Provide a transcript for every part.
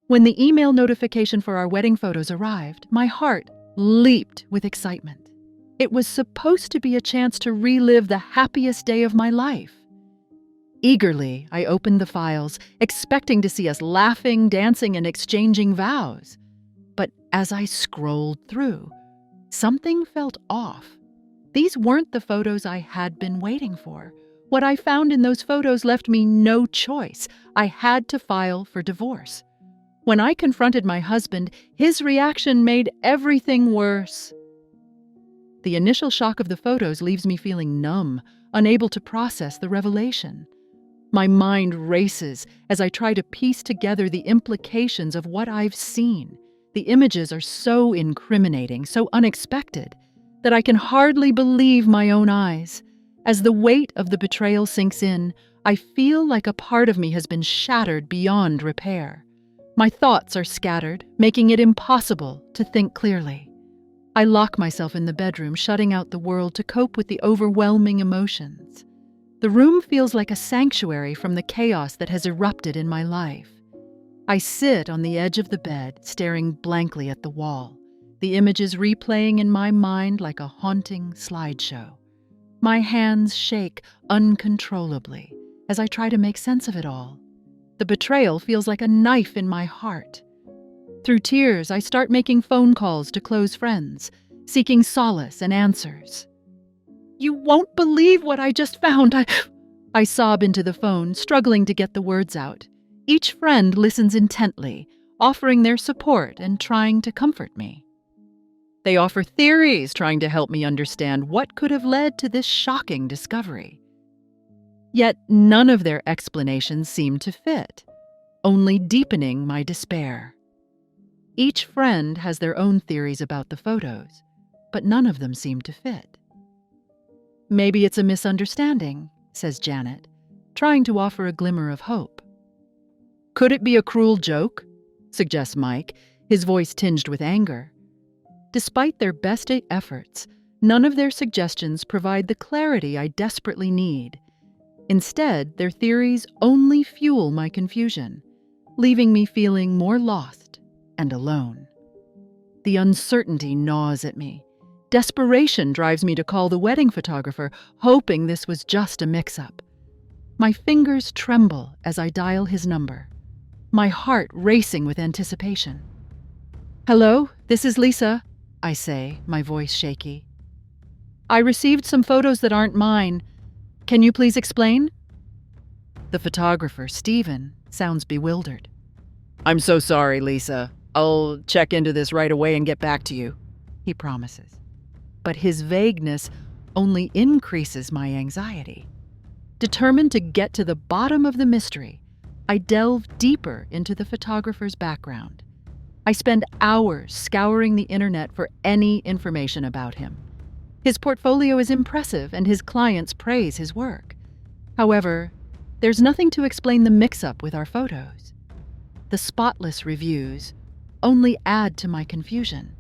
When the email notification for our wedding photos arrived, my heart leaped with excitement. It was supposed to be a chance to relive the happiest day of my life. Eagerly, I opened the files, expecting to see us laughing, dancing, and exchanging vows. But as I scrolled through, something felt off. These weren't the photos I had been waiting for. What I found in those photos left me no choice. I had to file for divorce. When I confronted my husband, his reaction made everything worse. The initial shock of the photos leaves me feeling numb, unable to process the revelation. My mind races as I try to piece together the implications of what I've seen. The images are so incriminating, so unexpected, that I can hardly believe my own eyes. As the weight of the betrayal sinks in, I feel like a part of me has been shattered beyond repair. My thoughts are scattered, making it impossible to think clearly. I lock myself in the bedroom, shutting out the world to cope with the overwhelming emotions. The room feels like a sanctuary from the chaos that has erupted in my life. I sit on the edge of the bed, staring blankly at the wall, the images replaying in my mind like a haunting slideshow. My hands shake uncontrollably as I try to make sense of it all. The betrayal feels like a knife in my heart. Through tears, I start making phone calls to close friends, seeking solace and answers. "You won't believe what I just found." I sob into the phone, struggling to get the words out. Each friend listens intently, offering their support and trying to comfort me. They offer theories, trying to help me understand what could have led to this shocking discovery. Yet none of their explanations seem to fit, only deepening my despair. Each friend has their own theories about the photos, but none of them seem to fit. "Maybe it's a misunderstanding," says Janet, trying to offer a glimmer of hope. "Could it be a cruel joke?" suggests Mike, his voice tinged with anger. Despite their best efforts, none of their suggestions provide the clarity I desperately need. Instead, their theories only fuel my confusion, leaving me feeling more lost and alone. The uncertainty gnaws at me. Desperation drives me to call the wedding photographer, hoping this was just a mix-up. My fingers tremble as I dial his number, my heart racing with anticipation. "Hello, this is Lisa," I say, my voice shaky. "I received some photos that aren't mine. Can you please explain?" The photographer, Steven, sounds bewildered. "I'm so sorry, Lisa. I'll check into this right away and get back to you," he promises. But his vagueness only increases my anxiety. Determined to get to the bottom of the mystery, I delve deeper into the photographer's background. I spend hours scouring the internet for any information about him. His portfolio is impressive and his clients praise his work. However, there's nothing to explain the mix-up with our photos. The spotless reviews only add to my confusion.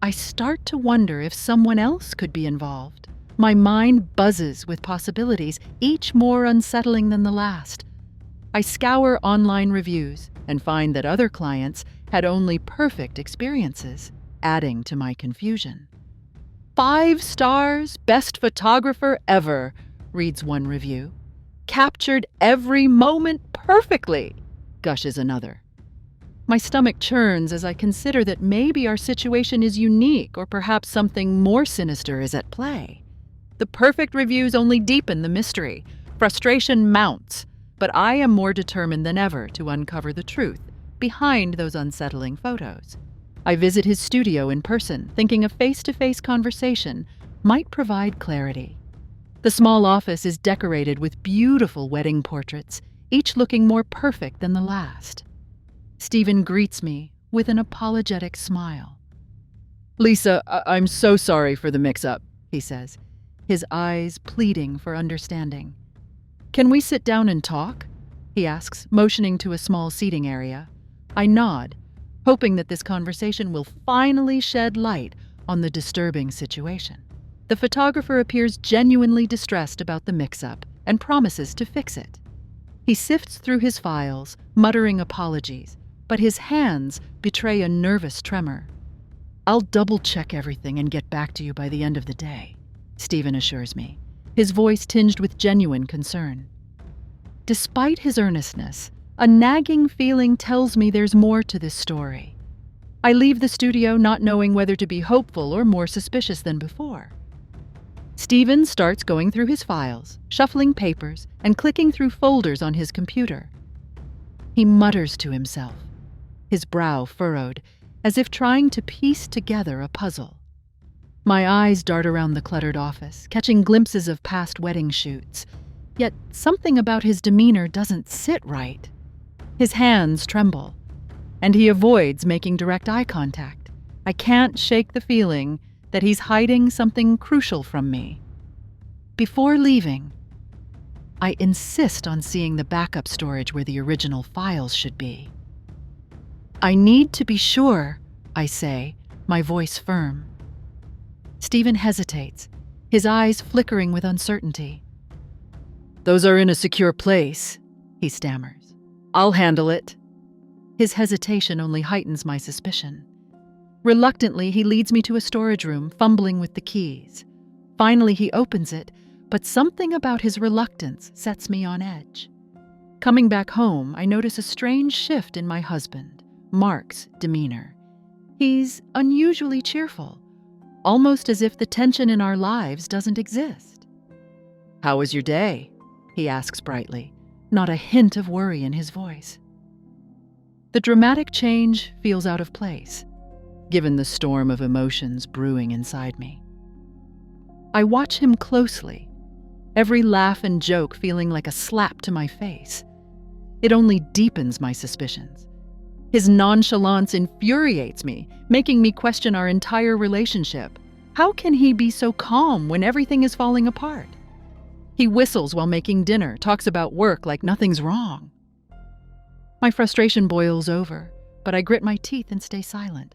I start to wonder if someone else could be involved. My mind buzzes with possibilities, each more unsettling than the last. I scour online reviews and find that other clients had only perfect experiences, adding to my confusion. 5 stars, best photographer ever, reads one review. Captured every moment perfectly, gushes another. My stomach churns as I consider that maybe our situation is unique or perhaps something more sinister is at play. The perfect reviews only deepen the mystery. Frustration mounts, but I am more determined than ever to uncover the truth behind those unsettling photos. I visit his studio in person, thinking a face-to-face conversation might provide clarity. The small office is decorated with beautiful wedding portraits, each looking more perfect than the last. Stephen greets me with an apologetic smile. "Lisa, I'm so sorry for the mix-up," he says, his eyes pleading for understanding. "Can we sit down and talk?" he asks, motioning to a small seating area. I nod, hoping that this conversation will finally shed light on the disturbing situation. The photographer appears genuinely distressed about the mix-up and promises to fix it. He sifts through his files, muttering apologies, but his hands betray a nervous tremor. "I'll double-check everything and get back to you by the end of the day," Stephen assures me, his voice tinged with genuine concern. Despite his earnestness, a nagging feeling tells me there's more to this story. I leave the studio not knowing whether to be hopeful or more suspicious than before. Stephen starts going through his files, shuffling papers, and clicking through folders on his computer. He mutters to himself, his brow furrowed, as if trying to piece together a puzzle. My eyes dart around the cluttered office, catching glimpses of past wedding shoots. Yet something about his demeanor doesn't sit right. His hands tremble, and he avoids making direct eye contact. I can't shake the feeling that he's hiding something crucial from me. Before leaving, I insist on seeing the backup storage where the original files should be. "I need to be sure," I say, my voice firm. Stephen hesitates, his eyes flickering with uncertainty. "Those are in a secure place," he stammers. "I'll handle it." His hesitation only heightens my suspicion. Reluctantly, he leads me to a storage room, fumbling with the keys. Finally, he opens it, but something about his reluctance sets me on edge. Coming back home, I notice a strange shift in my husband, Mark's demeanor. He's unusually cheerful, almost as if the tension in our lives doesn't exist. "How was your day?" he asks brightly, not a hint of worry in his voice. The dramatic change feels out of place, given the storm of emotions brewing inside me. I watch him closely, every laugh and joke feeling like a slap to my face. It only deepens my suspicions. His nonchalance infuriates me, making me question our entire relationship. How can he be so calm when everything is falling apart? He whistles while making dinner, talks about work like nothing's wrong. My frustration boils over, but I grit my teeth and stay silent,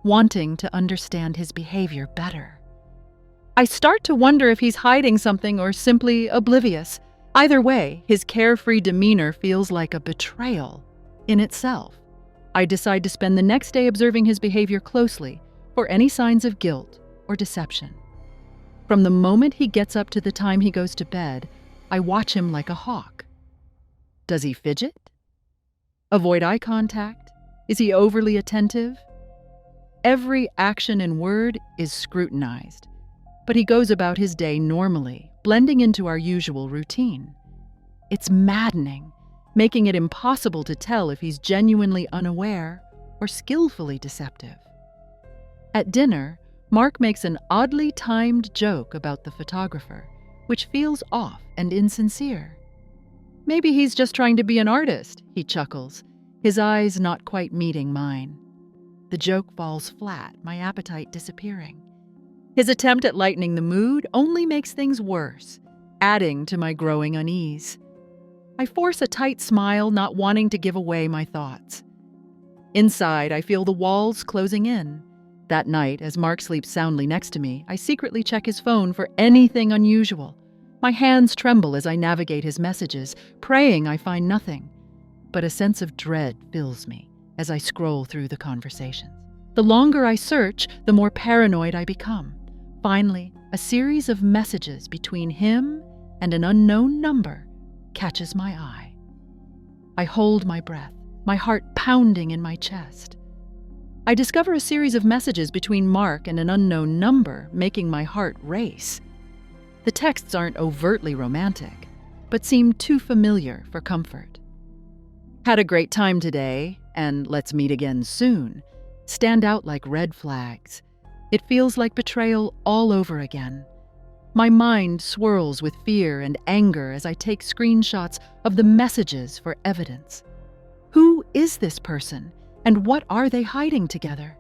wanting to understand his behavior better. I start to wonder if he's hiding something or simply oblivious. Either way, his carefree demeanor feels like a betrayal in itself. I decide to spend the next day observing his behavior closely for any signs of guilt or deception. From the moment he gets up to the time he goes to bed, I watch him like a hawk. Does he fidget? Avoid eye contact? Is he overly attentive? Every action and word is scrutinized, but he goes about his day normally, blending into our usual routine. It's maddening, making it impossible to tell if he's genuinely unaware or skillfully deceptive. At dinner, Mark makes an oddly timed joke about the photographer, which feels off and insincere. "Maybe he's just trying to be an artist," he chuckles, his eyes not quite meeting mine. The joke falls flat, my appetite disappearing. His attempt at lightening the mood only makes things worse, adding to my growing unease. I force a tight smile, not wanting to give away my thoughts. Inside, I feel the walls closing in. That night, as Mark sleeps soundly next to me, I secretly check his phone for anything unusual. My hands tremble as I navigate his messages, praying I find nothing. But a sense of dread fills me as I scroll through the conversations. The longer I search, the more paranoid I become. Finally, a series of messages between him and an unknown number catches my eye. I hold my breath, my heart pounding in my chest. I discover a series of messages between Mark and an unknown number, making my heart race. The texts aren't overtly romantic, but seem too familiar for comfort. "Had a great time today," and "let's meet again soon," stand out like red flags. It feels like betrayal all over again. My mind swirls with fear and anger as I take screenshots of the messages for evidence. Who is this person, and what are they hiding together?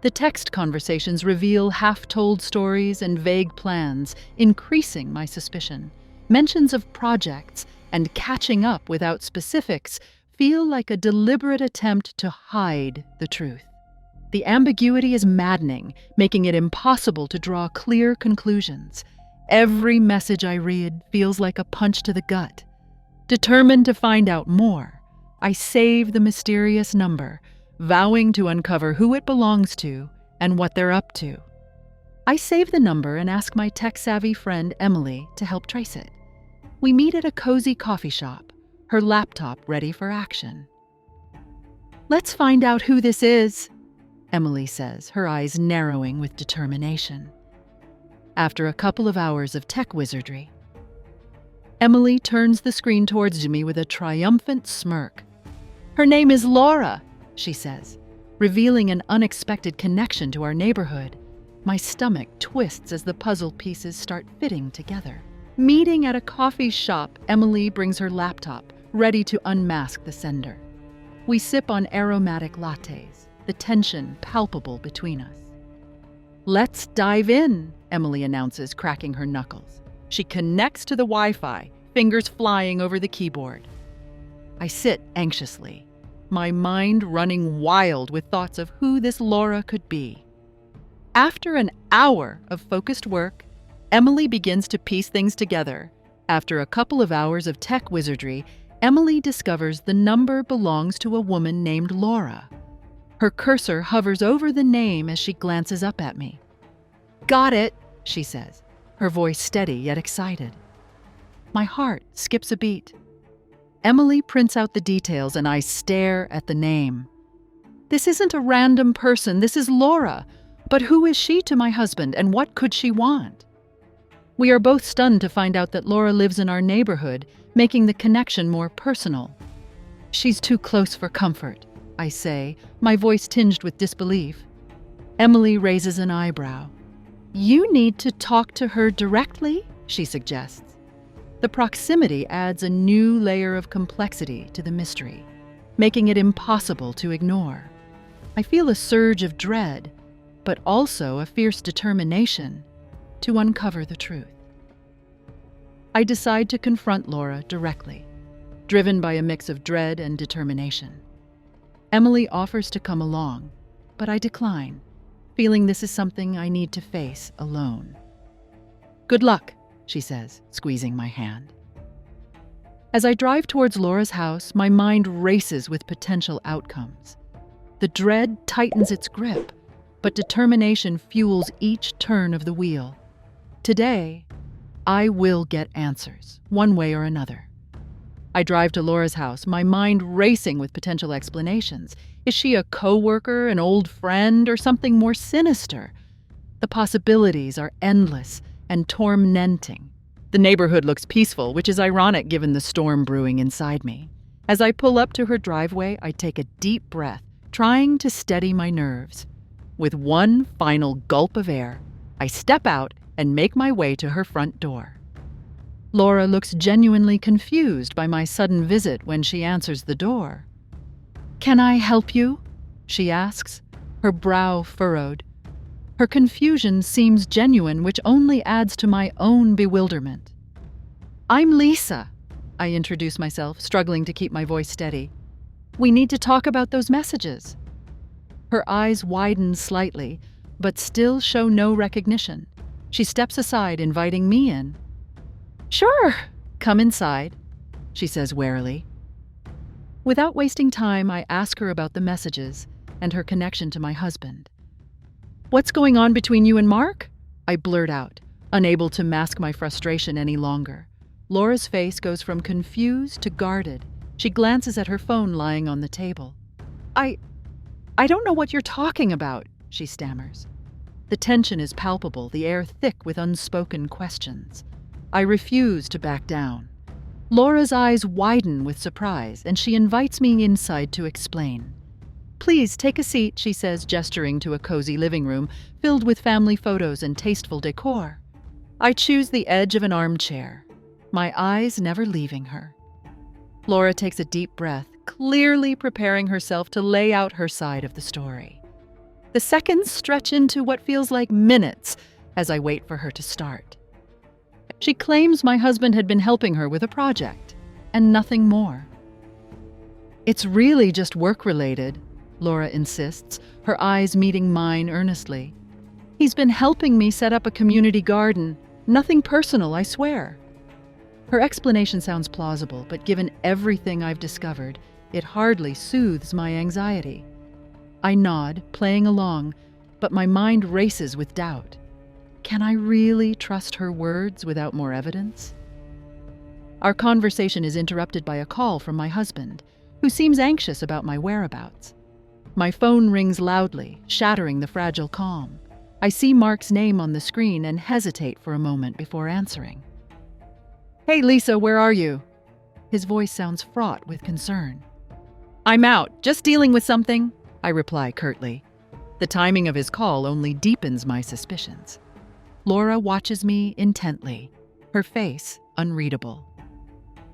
The text conversations reveal half-told stories and vague plans, increasing my suspicion. Mentions of projects and catching up without specifics feel like a deliberate attempt to hide the truth. The ambiguity is maddening, making it impossible to draw clear conclusions. Every message I read feels like a punch to the gut. Determined to find out more, I save the mysterious number, vowing to uncover who it belongs to and what they're up to. I save the number and ask my tech-savvy friend Emily to help trace it. We meet at a cozy coffee shop, her laptop ready for action. "Let's find out who this is," Emily says, her eyes narrowing with determination. After a couple of hours of tech wizardry, Emily turns the screen towards me with a triumphant smirk. "Her name is Laura," she says, revealing an unexpected connection to our neighborhood. My stomach twists as the puzzle pieces start fitting together. Meeting at a coffee shop, Emily brings her laptop, ready to unmask the sender. We sip on aromatic lattes, the tension palpable between us. "Let's dive in," Emily announces, cracking her knuckles. She connects to the Wi-Fi, fingers flying over the keyboard. I sit anxiously, my mind running wild with thoughts of who this Laura could be. After an hour of focused work, Emily begins to piece things together. After a couple of hours of tech wizardry, Emily discovers the number belongs to a woman named Laura. Her cursor hovers over the name as she glances up at me. "Got it," she says, her voice steady yet excited. My heart skips a beat. Emily prints out the details and I stare at the name. This isn't a random person, this is Laura. But who is she to my husband and what could she want? We are both stunned to find out that Laura lives in our neighborhood, making the connection more personal. "She's too close for comfort," I say, my voice tinged with disbelief. Emily raises an eyebrow. "You need to talk to her directly," she suggests. The proximity adds a new layer of complexity to the mystery, making it impossible to ignore. I feel a surge of dread, but also a fierce determination to uncover the truth. I decide to confront Laura directly, driven by a mix of dread and determination. Emily offers to come along, but I decline, feeling this is something I need to face alone. "Good luck," she says, squeezing my hand. As I drive towards Laura's house, my mind races with potential outcomes. The dread tightens its grip, but determination fuels each turn of the wheel. Today, I will get answers, one way or another. I drive to Laura's house, my mind racing with potential explanations. Is she a coworker, an old friend, or something more sinister? The possibilities are endless and tormenting. The neighborhood looks peaceful, which is ironic given the storm brewing inside me. As I pull up to her driveway, I take a deep breath, trying to steady my nerves. With one final gulp of air, I step out and make my way to her front door. Laura looks genuinely confused by my sudden visit when she answers the door. "Can I help you?" she asks, her brow furrowed. Her confusion seems genuine, which only adds to my own bewilderment. "I'm Lisa," I introduce myself, struggling to keep my voice steady. "We need to talk about those messages." Her eyes widen slightly, but still show no recognition. She steps aside, inviting me in. "Sure, come inside," she says warily. Without wasting time, I ask her about the messages and her connection to my husband. "What's going on between you and Mark?" I blurt out, unable to mask my frustration any longer. Laura's face goes from confused to guarded. She glances at her phone lying on the table. I don't know what you're talking about," she stammers. The tension is palpable, the air thick with unspoken questions. I refuse to back down. Laura's eyes widen with surprise, and she invites me inside to explain. "Please take a seat," she says, gesturing to a cozy living room filled with family photos and tasteful decor. I choose the edge of an armchair, my eyes never leaving her. Laura takes a deep breath, clearly preparing herself to lay out her side of the story. The seconds stretch into what feels like minutes as I wait for her to start. She claims my husband had been helping her with a project, and nothing more. "It's really just work-related," Laura insists, her eyes meeting mine earnestly. "He's been helping me set up a community garden. Nothing personal, I swear." Her explanation sounds plausible, but given everything I've discovered, it hardly soothes my anxiety. I nod, playing along, but my mind races with doubt. Can I really trust her words without more evidence? Our conversation is interrupted by a call from my husband, who seems anxious about my whereabouts. My phone rings loudly, shattering the fragile calm. I see Mark's name on the screen and hesitate for a moment before answering. "Hey, Lisa, where are you?" His voice sounds fraught with concern. "I'm out, just dealing with something," I reply curtly. The timing of his call only deepens my suspicions. Laura watches me intently, her face unreadable.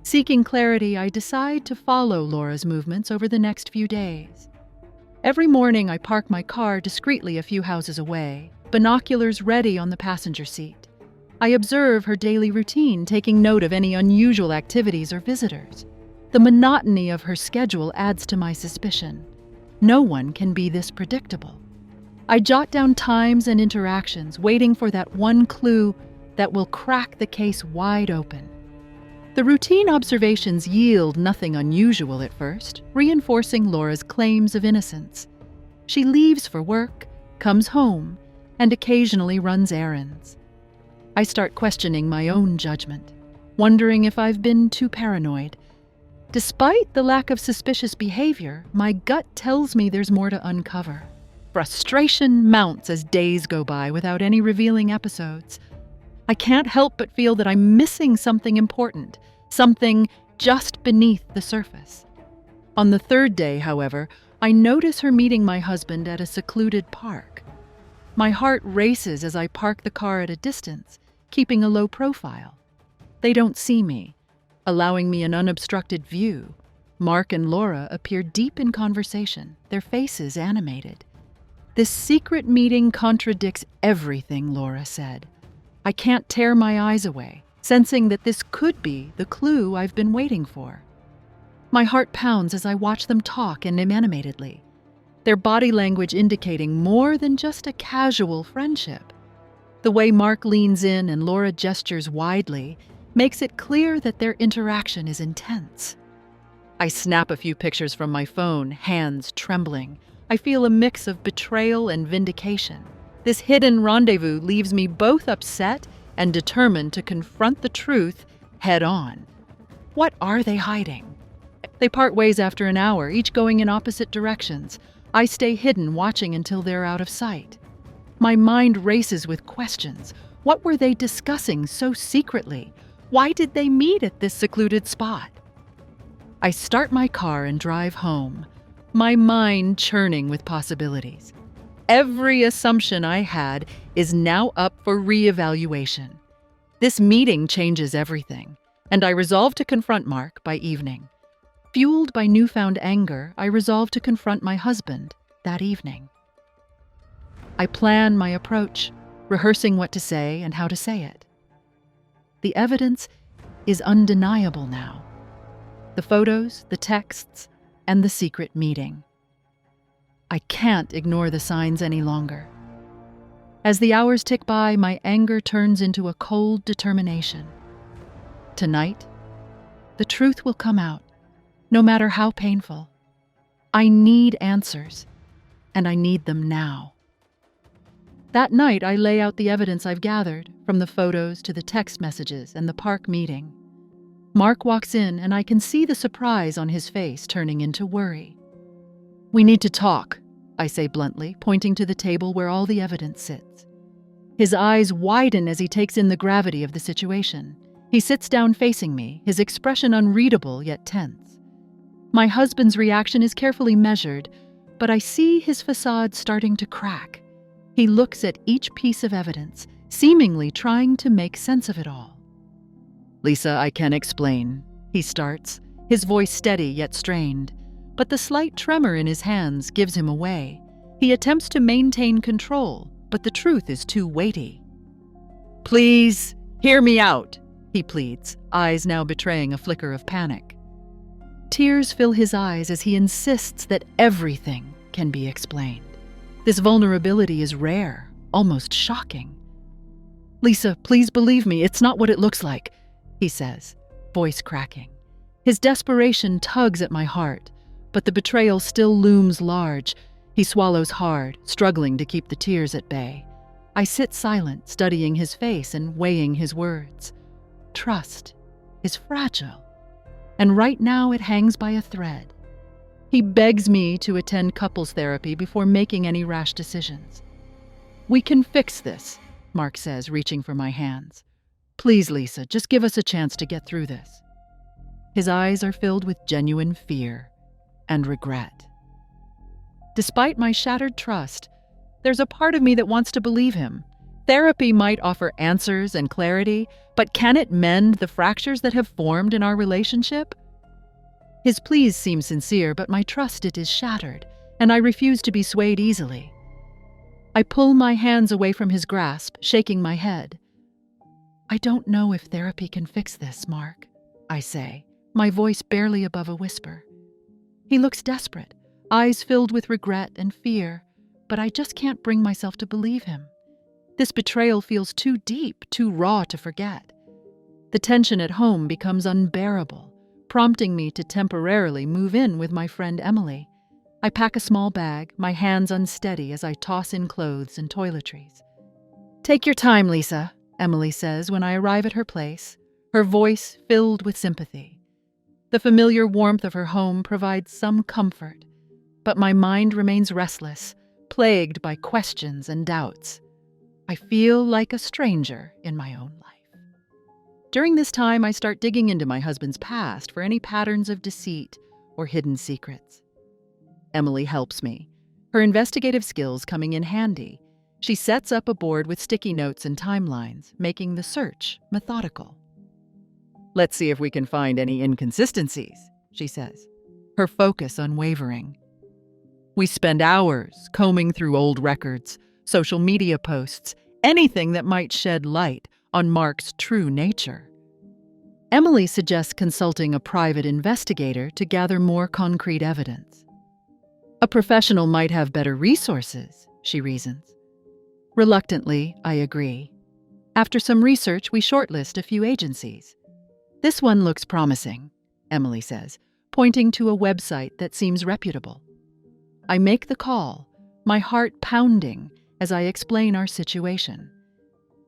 Seeking clarity, I decide to follow Laura's movements over the next few days. Every morning, I park my car discreetly a few houses away, binoculars ready on the passenger seat. I observe her daily routine, taking note of any unusual activities or visitors. The monotony of her schedule adds to my suspicion. No one can be this predictable. I jot down times and interactions, waiting for that one clue that will crack the case wide open. The routine observations yield nothing unusual at first, reinforcing Laura's claims of innocence. She leaves for work, comes home, and occasionally runs errands. I start questioning my own judgment, wondering if I've been too paranoid. Despite the lack of suspicious behavior, my gut tells me there's more to uncover. Frustration mounts as days go by without any revealing episodes. I can't help but feel that I'm missing something important, something just beneath the surface. On the third day, however, I notice her meeting my husband at a secluded park. My heart races as I park the car at a distance, keeping a low profile. They don't see me, allowing me an unobstructed view. Mark and Laura appear deep in conversation, their faces animated. This secret meeting contradicts everything Laura said. I can't tear my eyes away, sensing that this could be the clue I've been waiting for. My heart pounds as I watch them talk animatedly, their body language indicating more than just a casual friendship. The way Mark leans in and Laura gestures widely makes it clear that their interaction is intense. I snap a few pictures from my phone, hands trembling. I feel a mix of betrayal and vindication. This hidden rendezvous leaves me both upset and determined to confront the truth head on. What are they hiding? They part ways after an hour, each going in opposite directions. I stay hidden, watching until they're out of sight. My mind races with questions. What were they discussing so secretly? Why did they meet at this secluded spot? I start my car and drive home, my mind churning with possibilities. Every assumption I had is now up for reevaluation. This meeting changes everything, and I resolve to confront Mark by evening. Fueled by newfound anger, I resolve to confront my husband that evening. I plan my approach, rehearsing what to say and how to say it. The evidence is undeniable now. The photos, the texts, and the secret meeting. I can't ignore the signs any longer. As the hours tick by, my anger turns into a cold determination. Tonight, the truth will come out, no matter how painful. I need answers, and I need them now. That night, I lay out the evidence I've gathered, from the photos to the text messages and the park meeting. Mark walks in, and I can see the surprise on his face turning into worry. "We need to talk," I say bluntly, pointing to the table where all the evidence sits. His eyes widen as he takes in the gravity of the situation. He sits down facing me, his expression unreadable yet tense. My husband's reaction is carefully measured, but I see his facade starting to crack. He looks at each piece of evidence, seemingly trying to make sense of it all. "Lisa, I can explain," he starts, his voice steady yet strained. But the slight tremor in his hands gives him away. He attempts to maintain control, but the truth is too weighty. "Please, hear me out," he pleads, eyes now betraying a flicker of panic. Tears fill his eyes as he insists that everything can be explained. This vulnerability is rare, almost shocking. "Lisa, please believe me, it's not what it looks like," he says, voice cracking. His desperation tugs at my heart, but the betrayal still looms large. He swallows hard, struggling to keep the tears at bay. I sit silent, studying his face and weighing his words. Trust is fragile, and right now it hangs by a thread. He begs me to attend couples therapy before making any rash decisions. "We can fix this," Mark says, reaching for my hands. "Please, Lisa, just give us a chance to get through this." His eyes are filled with genuine fear and regret. Despite my shattered trust, there's a part of me that wants to believe him. Therapy might offer answers and clarity, but can it mend the fractures that have formed in our relationship? His pleas seem sincere, but my trust it is shattered, and I refuse to be swayed easily. I pull my hands away from his grasp, shaking my head. "I don't know if therapy can fix this, Mark," I say, my voice barely above a whisper. He looks desperate, eyes filled with regret and fear, but I just can't bring myself to believe him. This betrayal feels too deep, too raw to forget. The tension at home becomes unbearable, prompting me to temporarily move in with my friend Emily. I pack a small bag, my hands unsteady as I toss in clothes and toiletries. "Take your time, Lisa," Emily says when I arrive at her place, her voice filled with sympathy. The familiar warmth of her home provides some comfort, but my mind remains restless, plagued by questions and doubts. I feel like a stranger in my own life. During this time, I start digging into my husband's past for any patterns of deceit or hidden secrets. Emily helps me, her investigative skills coming in handy. She sets up a board with sticky notes and timelines, making the search methodical. "Let's see if we can find any inconsistencies," she says, her focus unwavering. We spend hours combing through old records, social media posts, anything that might shed light on Mark's true nature. Emily suggests consulting a private investigator to gather more concrete evidence. "A professional might have better resources," she reasons. Reluctantly, I agree. After some research, we shortlist a few agencies. "This one looks promising," Emily says, pointing to a website that seems reputable. I make the call, my heart pounding as I explain our situation.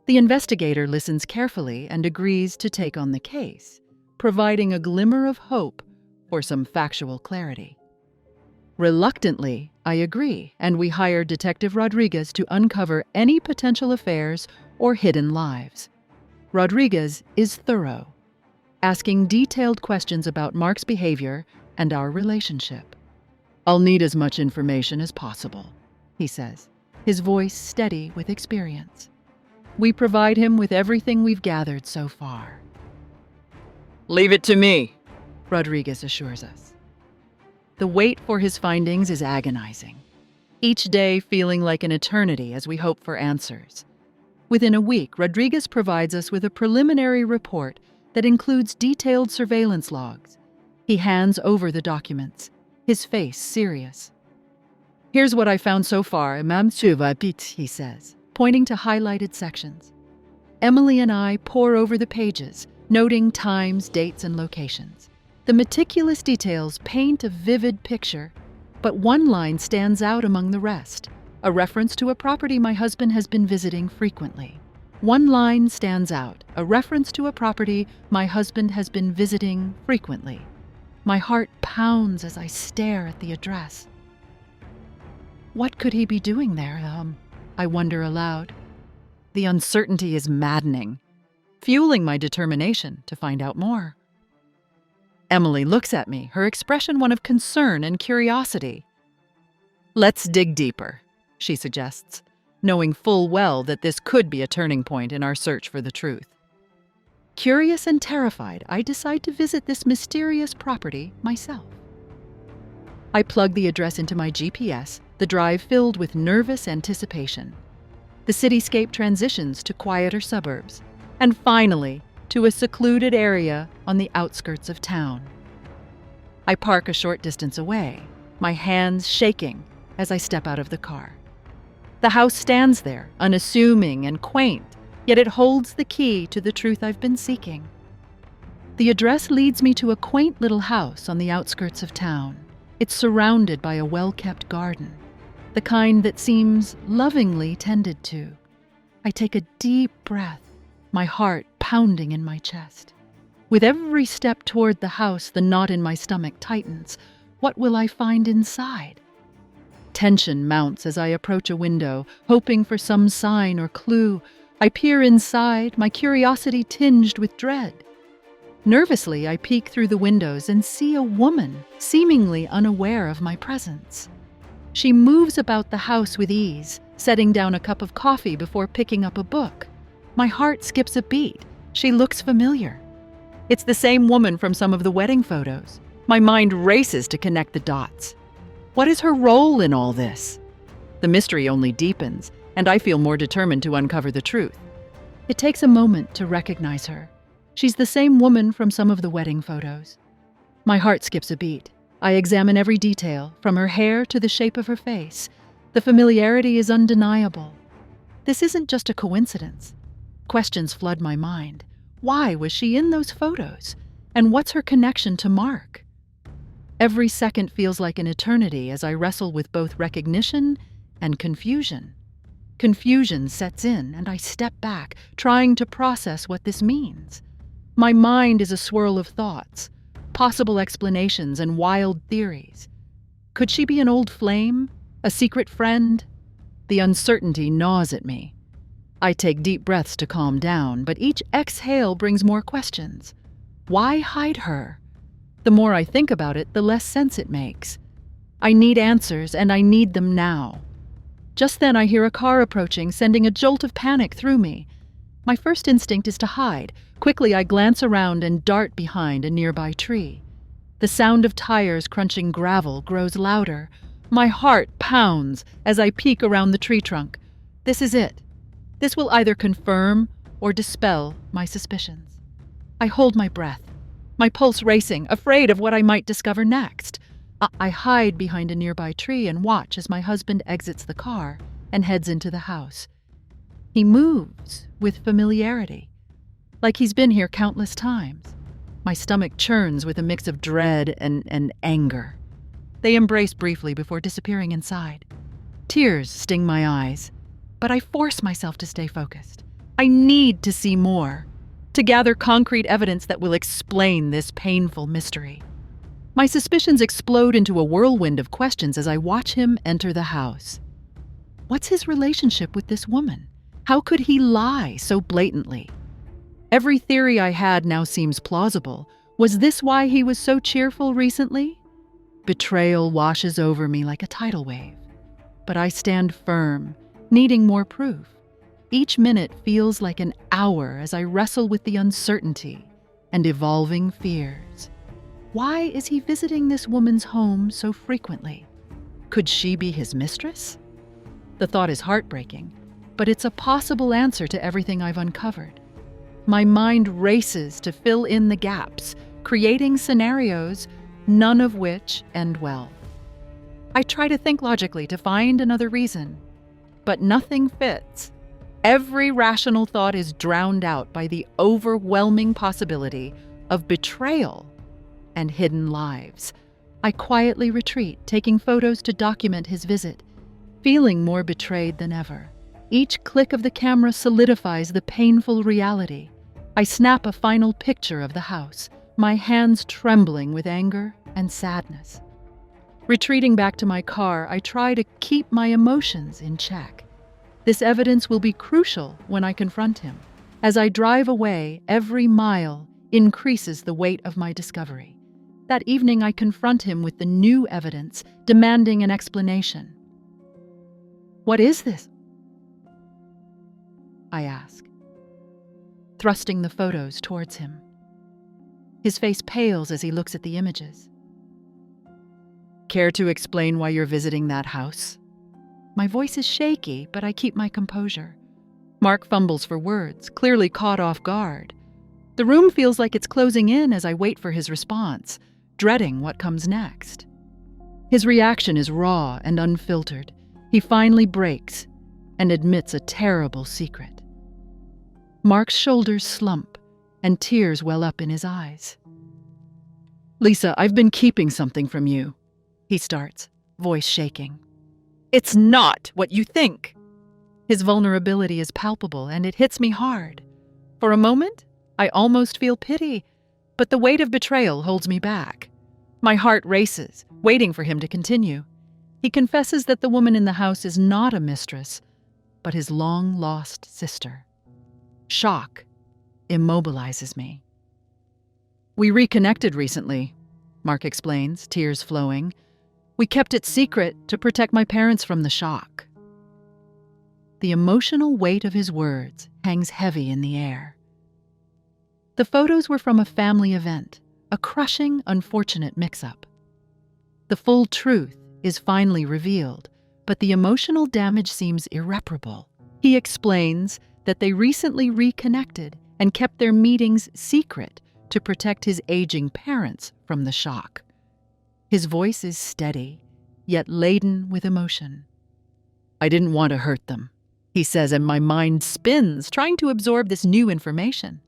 The investigator listens carefully and agrees to take on the case, providing a glimmer of hope for some factual clarity. Reluctantly, I agree, and we hire Detective Rodriguez to uncover any potential affairs or hidden lives. Rodriguez is thorough, asking detailed questions about Mark's behavior and our relationship. "I'll need as much information as possible," he says, his voice steady with experience. We provide him with everything we've gathered so far. "Leave it to me," Rodriguez assures us. The wait for his findings is agonizing, each day feeling like an eternity as we hope for answers. Within a week, Rodriguez provides us with a preliminary report that includes detailed surveillance logs. He hands over the documents, his face serious. "Here's what I found so far, he says, pointing to highlighted sections. Emily and I pore over the pages, noting times, dates, and locations. The meticulous details paint a vivid picture, but one line stands out among the rest, a reference to a property my husband has been visiting frequently. One line stands out, a reference to a property my husband has been visiting frequently. My heart pounds as I stare at the address. What could he be doing there, I wonder aloud. The uncertainty is maddening, fueling my determination to find out more. Emily looks at me, her expression one of concern and curiosity. "Let's dig deeper," she suggests, knowing full well that this could be a turning point in our search for the truth. Curious and terrified, I decide to visit this mysterious property myself. I plug the address into my GPS, the drive filled with nervous anticipation. The cityscape transitions to quieter suburbs, and finally, to a secluded area on the outskirts of town. I park a short distance away, my hands shaking as I step out of the car. The house stands there, unassuming and quaint, yet it holds the key to the truth I've been seeking. The address leads me to a quaint little house on the outskirts of town, It's surrounded by a well-kept garden, the kind that seems lovingly tended to. I take a deep breath, my heart pounding in my chest. With every step toward the house, the knot in my stomach tightens. What will I find inside? Tension mounts as I approach a window, hoping for some sign or clue. I peer inside, my curiosity tinged with dread. Nervously, I peek through the windows and see a woman, seemingly unaware of my presence. She moves about the house with ease, setting down a cup of coffee before picking up a book. My heart skips a beat. She looks familiar. It's the same woman from some of the wedding photos. My mind races to connect the dots. What is her role in all this? The mystery only deepens, and I feel more determined to uncover the truth. It takes a moment to recognize her. She's the same woman from some of the wedding photos. My heart skips a beat. I examine every detail, from her hair to the shape of her face. The familiarity is undeniable. This isn't just a coincidence. Questions flood my mind. Why was she in those photos? And what's her connection to Mark? Every second feels like an eternity as I wrestle with both recognition and confusion. Confusion sets in, and I step back, trying to process what this means. My mind is a swirl of thoughts, possible explanations and wild theories. Could she be an old flame? A secret friend? The uncertainty gnaws at me. I take deep breaths to calm down, but each exhale brings more questions. Why hide her? The more I think about it, the less sense it makes. I need answers, and I need them now. Just then I hear a car approaching, sending a jolt of panic through me. My first instinct is to hide. Quickly, I glance around and dart behind a nearby tree. The sound of tires crunching gravel grows louder. My heart pounds as I peek around the tree trunk. This is it. This will either confirm or dispel my suspicions. I hold my breath, my pulse racing, afraid of what I might discover next. I hide behind a nearby tree and watch as my husband exits the car and heads into the house. He moves with familiarity, like he's been here countless times. My stomach churns with a mix of dread and anger. They embrace briefly before disappearing inside. Tears sting my eyes, but I force myself to stay focused. I need to see more, to gather concrete evidence that will explain this painful mystery. My suspicions explode into a whirlwind of questions as I watch him enter the house. What's his relationship with this woman? How could he lie so blatantly? Every theory I had now seems plausible. Was this why he was so cheerful recently? Betrayal washes over me like a tidal wave. But I stand firm, needing more proof. Each minute feels like an hour as I wrestle with the uncertainty and evolving fears. Why is he visiting this woman's home so frequently? Could she be his mistress? The thought is heartbreaking, but it's a possible answer to everything I've uncovered. My mind races to fill in the gaps, creating scenarios, none of which end well. I try to think logically to find another reason, but nothing fits. Every rational thought is drowned out by the overwhelming possibility of betrayal and hidden lives. I quietly retreat, taking photos to document his visit, feeling more betrayed than ever. Each click of the camera solidifies the painful reality. I snap a final picture of the house, my hands trembling with anger and sadness. Retreating back to my car, I try to keep my emotions in check. This evidence will be crucial when I confront him. As I drive away, every mile increases the weight of my discovery. That evening, I confront him with the new evidence, demanding an explanation. "What is this?" I ask, thrusting the photos towards him. His face pales as he looks at the images. "Care to explain why you're visiting that house?" My voice is shaky, but I keep my composure. Mark fumbles for words, clearly caught off guard. The room feels like it's closing in as I wait for his response, dreading what comes next. His reaction is raw and unfiltered. He finally breaks and admits a terrible secret. Mark's shoulders slump, and tears well up in his eyes. "Lisa, I've been keeping something from you." he starts, voice shaking. It's not what you think. His vulnerability is palpable, and it hits me hard. For a moment, I almost feel pity, but the weight of betrayal holds me back. My heart races, waiting for him to continue. He confesses that the woman in the house is not a mistress, but his long-lost sister. Shock immobilizes me. We reconnected recently, Mark explains, tears flowing. We kept it secret to protect my parents from the shock. The emotional weight of his words hangs heavy in the air. The photos were from a family event, a crushing, unfortunate mix-up. The full truth is finally revealed, but the emotional damage seems irreparable. He explains that they recently reconnected and kept their meetings secret to protect his aging parents from the shock. His voice is steady, yet laden with emotion. I didn't want to hurt them, he says, and my mind spins, trying to absorb this new information.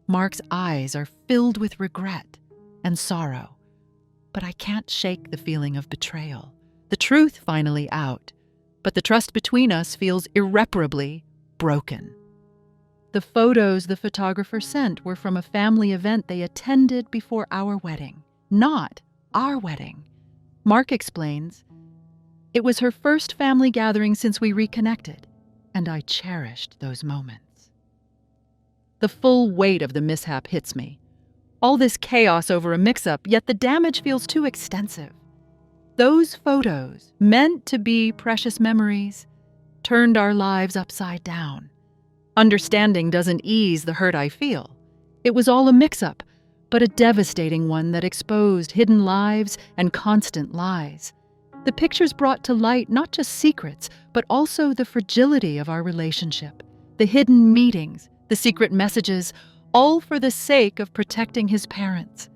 Mark's eyes are filled with regret and sorrow, but I can't shake the feeling of betrayal. The truth finally out, but the trust between us feels irreparably broken. The photos the photographer sent were from a family event they attended before our wedding, not our wedding. Mark explains, it was her first family gathering since we reconnected, and I cherished those moments. The full weight of the mishap hits me. All this chaos over a mix-up, yet the damage feels too extensive. Those photos, meant to be precious memories, turned our lives upside down. Understanding doesn't ease the hurt I feel. It was all a mix-up, but a devastating one that exposed hidden lives and constant lies. The pictures brought to light not just secrets, but also the fragility of our relationship, the hidden meetings, the secret messages, all for the sake of protecting his parents.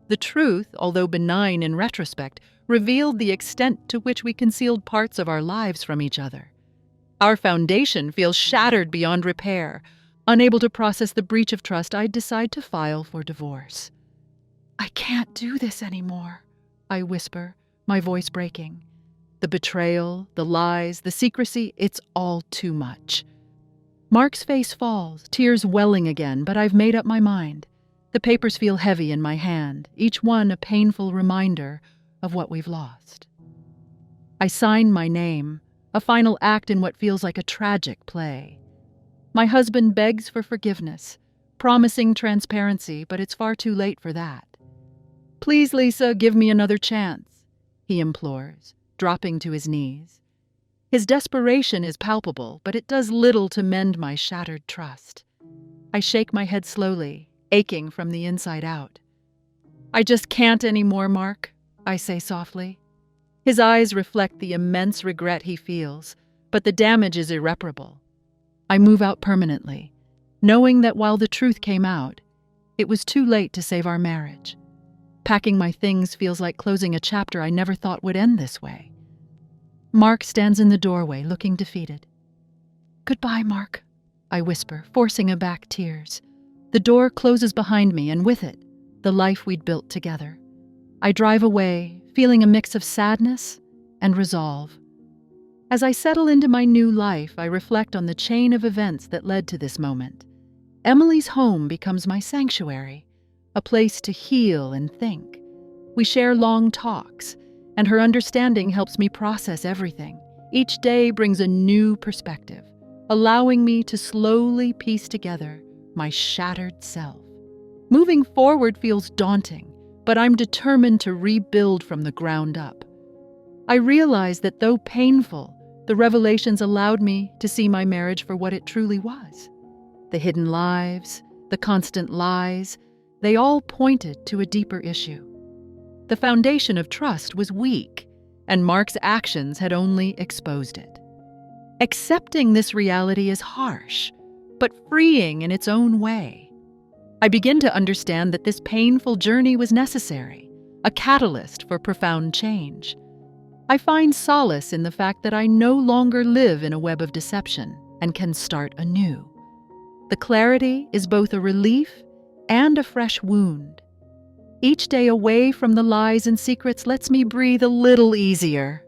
The truth, although benign in retrospect, revealed the extent to which we concealed parts of our lives from each other. Our foundation feels shattered beyond repair. Unable to process the breach of trust, I decide to file for divorce. I can't do this anymore, I whisper, my voice breaking. The betrayal, the lies, the secrecy, it's all too much. Mark's face falls, tears welling again, but I've made up my mind. The papers feel heavy in my hand, each one a painful reminder of what we've lost. I sign my name, a final act in what feels like a tragic play. My husband begs for forgiveness, promising transparency, but it's far too late for that. Please, Lisa, give me another chance, he implores, dropping to his knees. His desperation is palpable, but it does little to mend my shattered trust. I shake my head slowly, aching from the inside out. I just can't anymore, Mark, I say softly. His eyes reflect the immense regret he feels, but the damage is irreparable. I move out permanently, knowing that while the truth came out, it was too late to save our marriage. Packing my things feels like closing a chapter I never thought would end this way. Mark stands in the doorway, looking defeated. Goodbye, Mark, I whisper, forcing back tears. The door closes behind me, and with it, the life we'd built together. I drive away, feeling a mix of sadness and resolve. As I settle into my new life, I reflect on the chain of events that led to this moment. Emily's home becomes my sanctuary, a place to heal and think. We share long talks, and her understanding helps me process everything. Each day brings a new perspective, allowing me to slowly piece together my shattered self. Moving forward feels daunting, but I'm determined to rebuild from the ground up. I realize that though painful, the revelations allowed me to see my marriage for what it truly was. The hidden lives, the constant lies, they all pointed to a deeper issue. The foundation of trust was weak, and Mark's actions had only exposed it. Accepting this reality is harsh, but freeing in its own way. I begin to understand that this painful journey was necessary, a catalyst for profound change. I find solace in the fact that I no longer live in a web of deception and can start anew. The clarity is both a relief and a fresh wound. Each day away from the lies and secrets lets me breathe a little easier.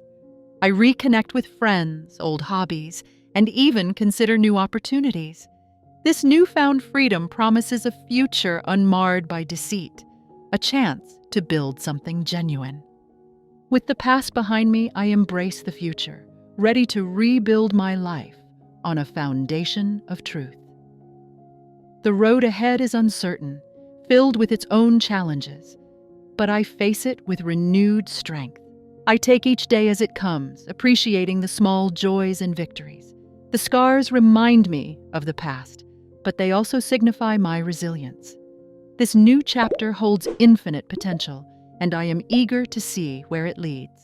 I reconnect with friends, old hobbies, and even consider new opportunities. This newfound freedom promises a future unmarred by deceit, a chance to build something genuine. With the past behind me, I embrace the future, ready to rebuild my life on a foundation of truth. The road ahead is uncertain, filled with its own challenges, but I face it with renewed strength. I take each day as it comes, appreciating the small joys and victories. The scars remind me of the past, but they also signify my resilience. This new chapter holds infinite potential, and I am eager to see where it leads.